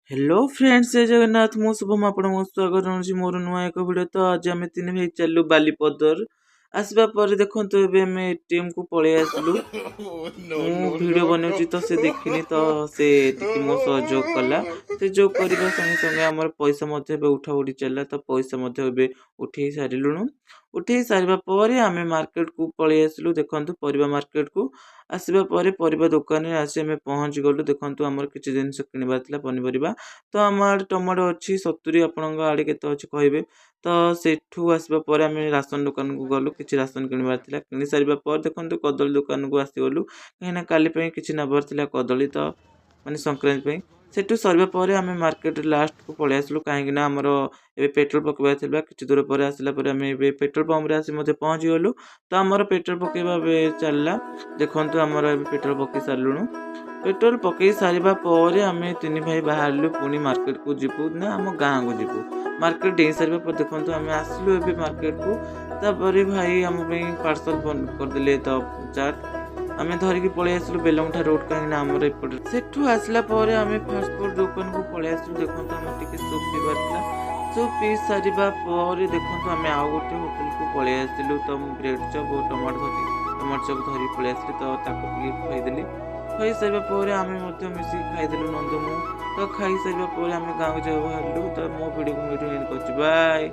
Hello friends जय जगन्नाथ मु शुभम आपको स्वागत जनाऊँ मोर नुआ एक भिडियो। तो आज आम तीन भाई चलू बालीपदर आसवा पर देखो एम एटीएम को पलि आसलु मु भिडियो बनाऊँ तो से देखनी तो से मो सह जोग कला से जोग करने संगे संगे आम पैसा उठा उठी चलला। तो पैसा उठे सारूँ उठे सारा पर आम मार्केट को पलि आसलु देखु परिवा मार्केट को आसवा परिवा दुकान में आसी आम पहुँच गलु। देखु आमर किसी जिनस किणवार पनीपरिया तो आम आड़े टमाटो अच्छी 70 आपण आड़े के कहे तो सेठू आसवा पर आम राशन दुकान को गलु किसी राशन किणवार किणी सारा पर देखो कदली दुकान को आसीगलु कहीं काली किसी नबार कदली तो माने संक्रांति सेठू सरवा पर आम मार्केट लास्ट को पलि आसलु कहीं आमर ए पेट्रोल पकड़ा किसी दूर पर आसला आम पेट्रोल पंप आसी पहुँची गलु। तो आमर पेट्रोल पकड़ा चलला देखु आमर पेट्रोल पकई सारूँ पेट्रोल पकई सारा पर आम तीन भाई बाहर पुणी मार्केट को जीवु ना आम गाँ को जीवु मार्केट डे सारा पर देखो आम आसलु ए मार्केट को तापर भाई आम पार्सल बंद करदे तो चाट आम धरिकी पलि आसलु बेलमुठा रोड कहीं आमर एपटे सेठू आसला आम फास्ट फूड दुकान को पलि आसलु देखो आम टे सूप पीबार सूप पी सारा पर देखो आम आउ गोटे होटेल को पलि आसलु तो ब्रेड चप और टमाटो चप धरिक पलि आसली तो खाईदेली खाई सारा पर आम मिसिक खाईदेलु नंदमु तो खाई सारा पर आम गाँव जाऊ बाहर तो मो भिडियो को बाय।